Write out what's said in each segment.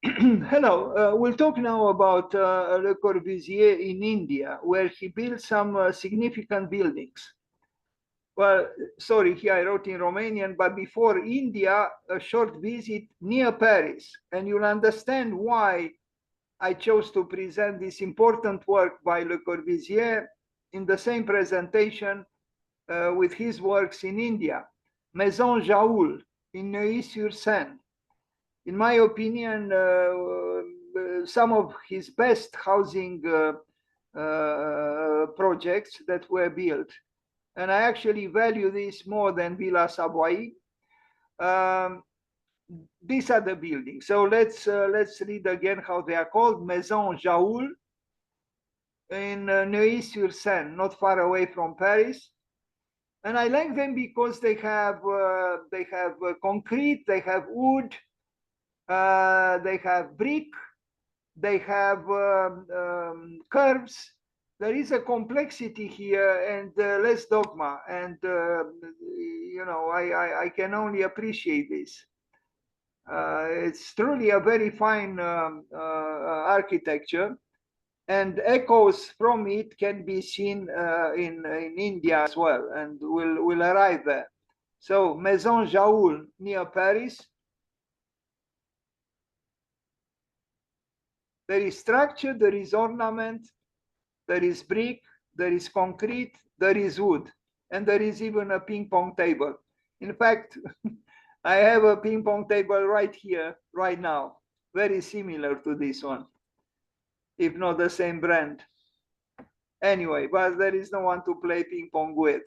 Hello, we'll talk now about Le Corbusier in India, where he built some significant buildings. Well, sorry, here I wrote in Romanian, but before India, a short visit near Paris, and you'll understand why I chose to present this important work by Le Corbusier in the same presentation with his works in India. Maisons Jaoul in Neuilly-sur-Seine. In my opinion, some of his best housing projects that were built. And I actually value this more than Villa Savoye. These are the buildings. So let's read again how they are called. Maison Jaoul in Neuilly-sur-Seine, not far away from Paris. And I like them because they have concrete, they have wood, they have brick, they have curves. There is a complexity here and less dogma. And, you know, I can only appreciate this. It's truly a very fine architecture. And echoes from it can be seen in India as well, and will arrive there. So Maison Jaoul near Paris. There is structure, there is ornament, there is brick, there is concrete, there is wood, and there is even a ping pong table. In fact, I have a ping pong table right here, right now, very similar to this one, if not the same brand. Anyway, but there is no one to play ping pong with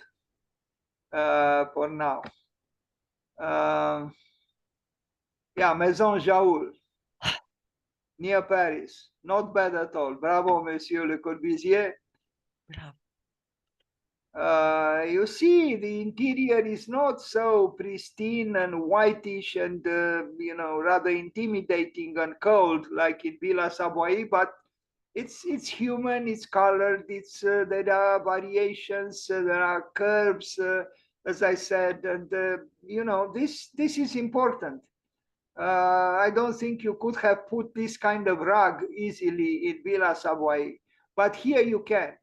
for now. Yeah, Maison Jaoul, near Paris. Not bad at all. Bravo, Monsieur Le Corbusier. Bravo. You see, the interior is not so pristine and whitish and, you know, rather intimidating and cold like in Villa Savoye, but it's human, it's colored, there are variations, there are curves, as I said, and, you know, this is important. I don't think you could have put this kind of rug easily in Villa Savoye, but here you can.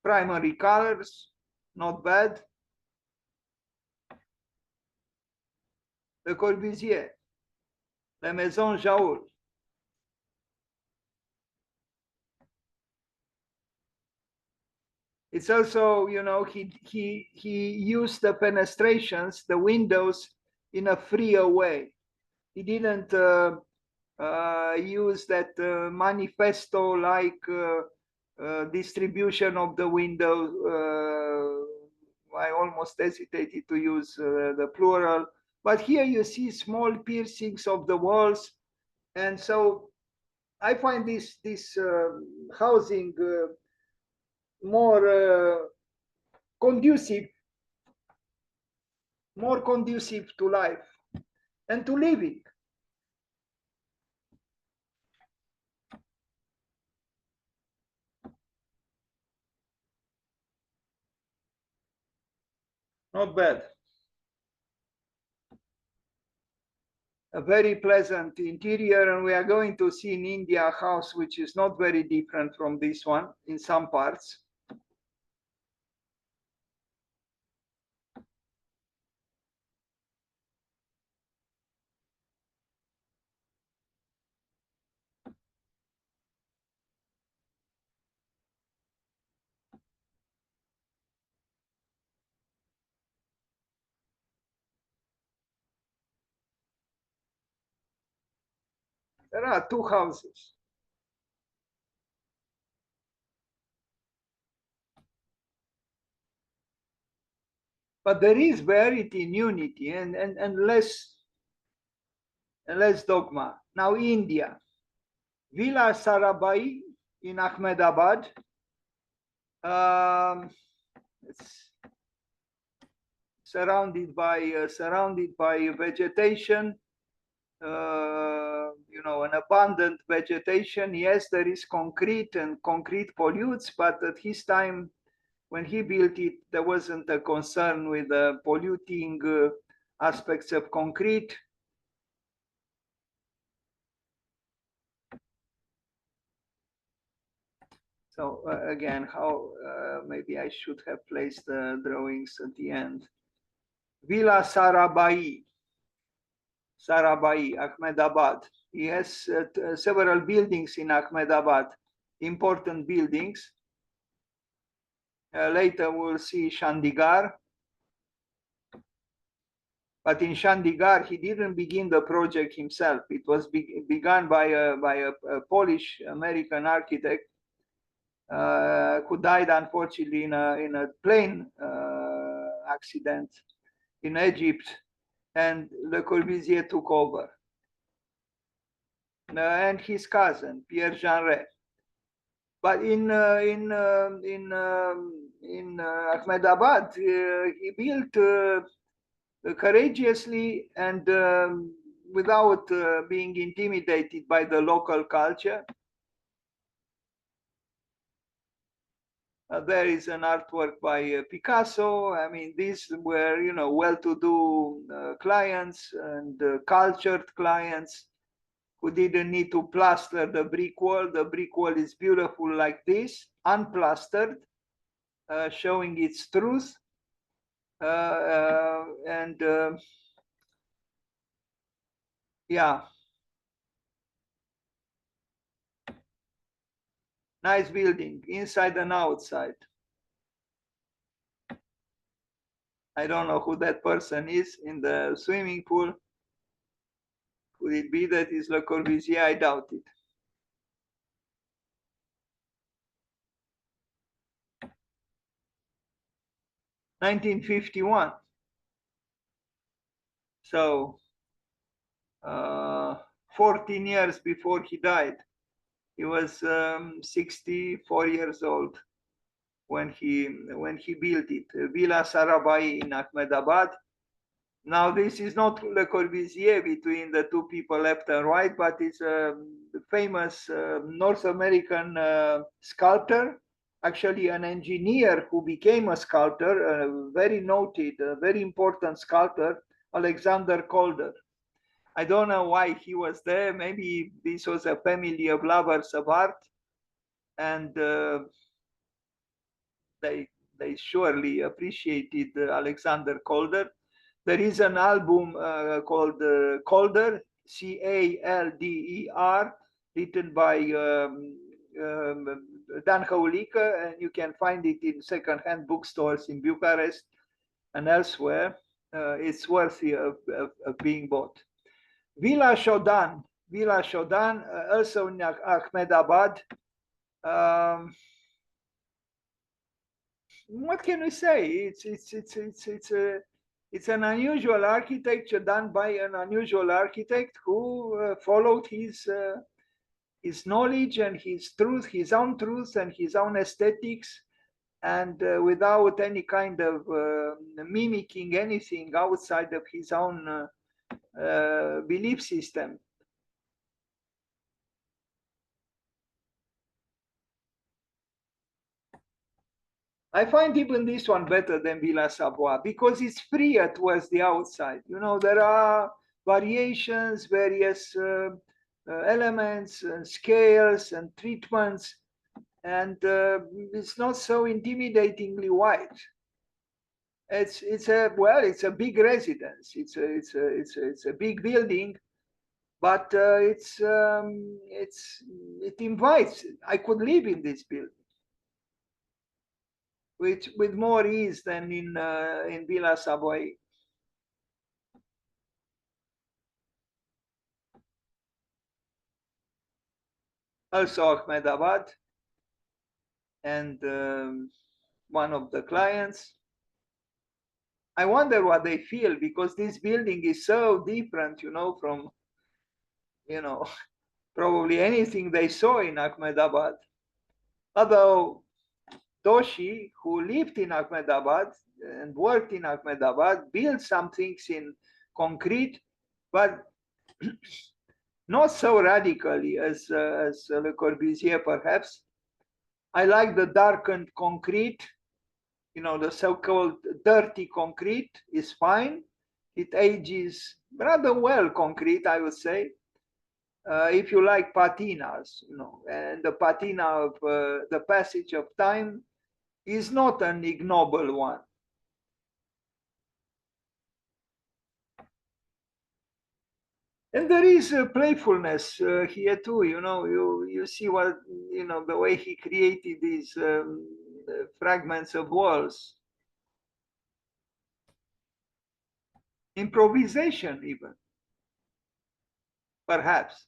Primary colors, not bad. Le Corbusier, La Maison Jaoul. It's also, you know, he used the fenestrations, the windows, in a freer way. He didn't use that manifesto-like distribution of the window. I almost hesitated to use the plural, but here you see small piercings of the walls, and so I find this housing more conducive, to life and to living. Not bad. A very pleasant interior, and we are going to see in India a house which is not very different from this one in some parts. There are two houses. But there is variety in unity and less dogma. Now, India. Villa Sarabhai in Ahmedabad. It's surrounded by vegetation. an abundant vegetation. Yes, there is concrete, and concrete pollutes, but at his time, when he built it, there wasn't a concern with polluting aspects of concrete. So again, how maybe I should have placed the drawings at the end. Villa Sarabhai, Ahmedabad. He has several buildings in Ahmedabad, important buildings. Later we'll see Chandigarh. But in Chandigarh, he didn't begin the project himself. It was begun by a Polish-American architect who died unfortunately in a plane accident in Egypt, and Le Corbusier took over. And his cousin Pierre Jeanret. But in Ahmedabad, he built courageously and without being intimidated by the local culture. There is an artwork by Picasso. I mean, these were, well-to-do clients and cultured clients who didn't need to plaster the brick wall. The brick wall is beautiful like this, unplastered, showing its truth. Yeah, nice building, inside and outside. I don't know who that person is in the swimming pool. Could it be that is Le Corbusier? I doubt it. (1951). So 14 years before he died. He was 64 years old when he built it. Villa Sarabhai in Ahmedabad. Now this is not Le Corbusier between the two people left and right, but it's a famous North American sculptor, actually an engineer who became a sculptor, a very noted, very important sculptor, Alexander Calder. I don't know why he was there. Maybe this was a family of lovers of art, and they surely appreciated Alexander Calder. There is an album called Calder, Calder, written by Dan Coma, and you can find it in second-hand bookstores in Bucharest and elsewhere. It's worthy of being bought. Villa Shodan, also in Ahmedabad. What can we say? It's an unusual architecture done by an unusual architect who followed his knowledge and his truth, his own truth and his own aesthetics, and without any kind of mimicking anything outside of his own belief system. I find even this one better than Villa Savoie because it's freer towards the outside. There are variations, various elements and scales and treatments, and it's not so intimidatingly white. It's a big residence. It's a big building, but it invites. I could live in this building with more ease than in Villa Savoie. Also Ahmedabad, and one of the clients. I wonder what they feel, because this building is so different, from, probably anything they saw in Ahmedabad. Although Doshi, who lived in Ahmedabad and worked in Ahmedabad, built some things in concrete, but not so radically as Le Corbusier, perhaps. I like the darkened concrete. The so-called dirty concrete is fine. It ages rather well, concrete, I would say. If you like patinas, and the patina of the passage of time is not an ignoble one. And there is playfulness here too. You see what the way he created these fragments of walls, improvisation even, perhaps.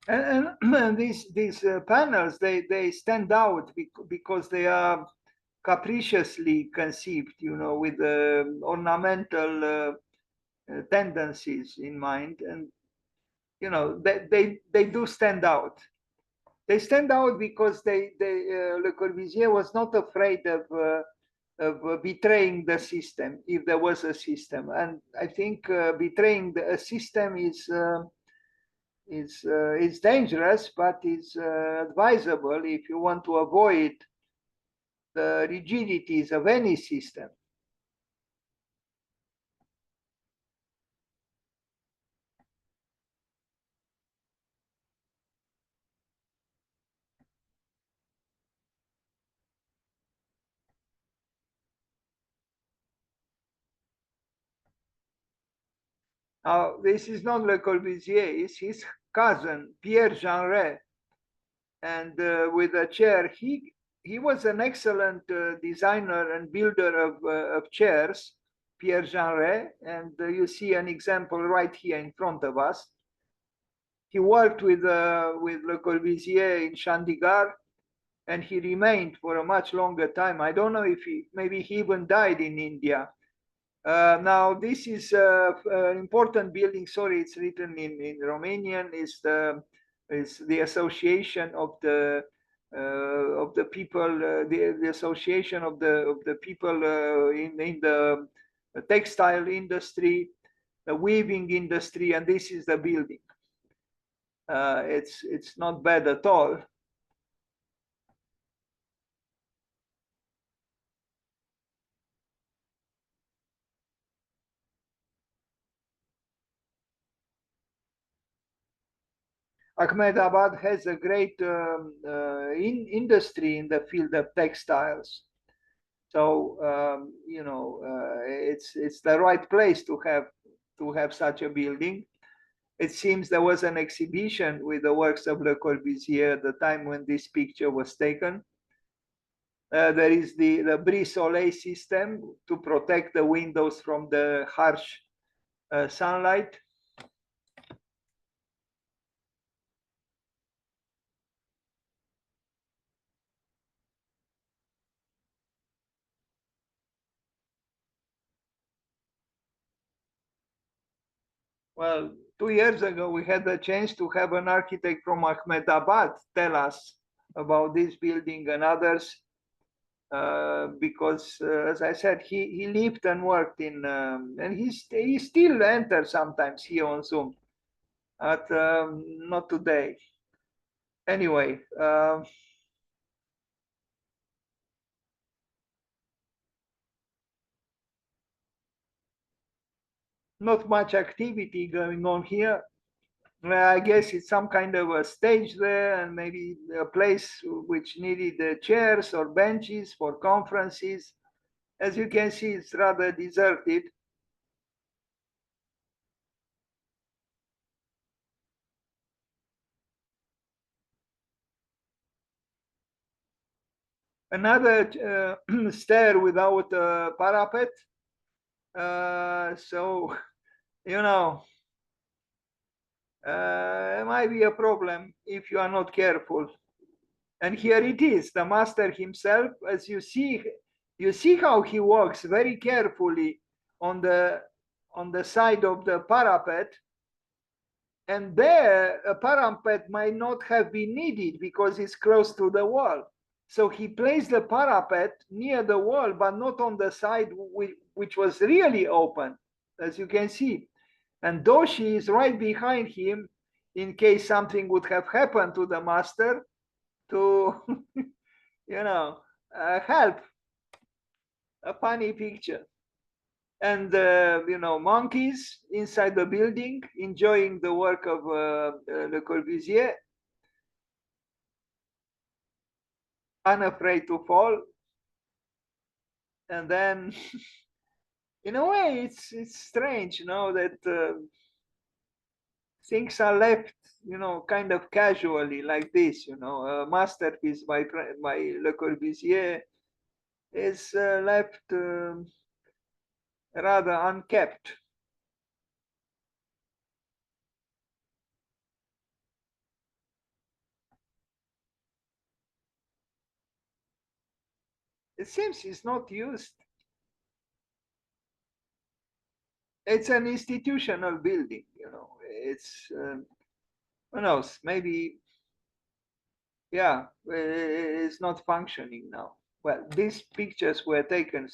And these panels, they stand out because they are capriciously conceived, with ornamental tendencies in mind, and they do stand out. They stand out because Le Corbusier was not afraid of betraying the system if there was a system, and I think betraying a system is dangerous, but is advisable if you want to avoid the rigidities of any system. Now, this is not Le Corbusier, it's his cousin, Pierre Jeanneret. And with a chair, he was an excellent designer and builder of chairs, Pierre Jeanneret. And you see an example right here in front of us. He worked with Le Corbusier in Chandigarh, and he remained for a much longer time. I don't know if maybe he even died in India. Now, this is an important building. Sorry, it's written in Romanian. Is the association of the people, the association of the people in the textile industry, the weaving industry, and this is the building. It's not bad at all. Ahmedabad has a great industry in the field of textiles. So it's the right place to have such a building. It seems there was an exhibition with the works of Le Corbusier at the time when this picture was taken. There is the brise soleil system to protect the windows from the harsh sunlight. Well, 2 years ago, we had the chance to have an architect from Ahmedabad tell us about this building and others, because, as I said, he lived and worked in, and he still enters sometimes here on Zoom, but not today. Anyway, not much activity going on here. I guess it's some kind of a stage there, and maybe a place which needed chairs or benches for conferences. As you can see, it's rather deserted. Another stair without a parapet. So, you know, it might be a problem if you are not careful. And here it is, the master himself, as you see how he walks very carefully on the side of the parapet. And there, a parapet might not have been needed because it's close to the wall. So he placed the parapet near the wall, but not on the side which was really open, as you can see. And Doshi is right behind him in case something would have happened to the master to, help. A funny picture. And, monkeys inside the building enjoying the work of Le Corbusier, unafraid to fall. And then, in a way, it's strange, that things are left, kind of casually like this, a masterpiece by Le Corbusier is left rather unkept. It seems it's not used. It's an institutional building, it's, who knows, maybe, yeah, it's not functioning now. Well, these pictures were taken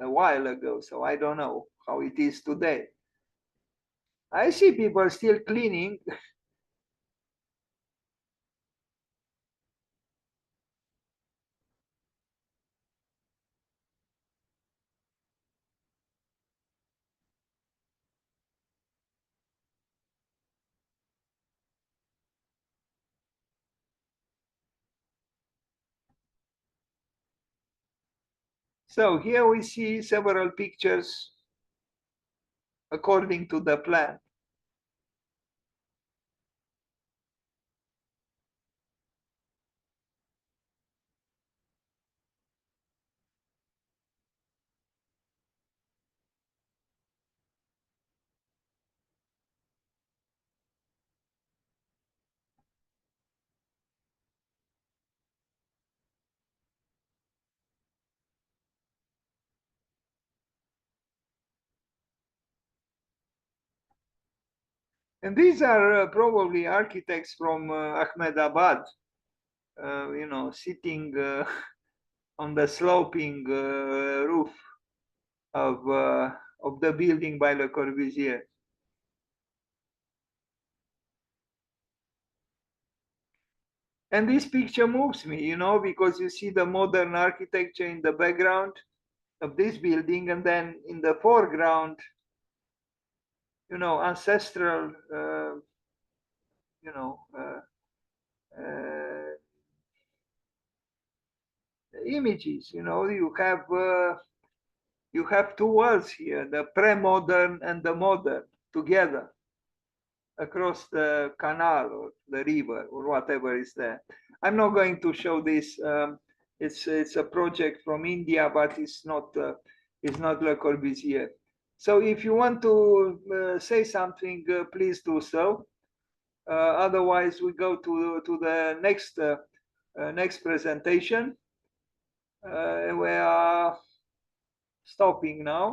a while ago, so I don't know how it is today. I see people still cleaning. So here we see several pictures according to the plan. And these are probably architects from Ahmedabad, sitting on the sloping roof of the building by Le Corbusier. And this picture moves me, because you see the modern architecture in the background of this building, and then in the foreground, ancestral, uh, images. You have two worlds here: the pre-modern and the modern together across the canal or the river or whatever is there. I'm not going to show this. It's a project from India, but it's not Le Corbusier. So if you want to say something, please do so. Otherwise, we go to the next presentation. We are stopping now.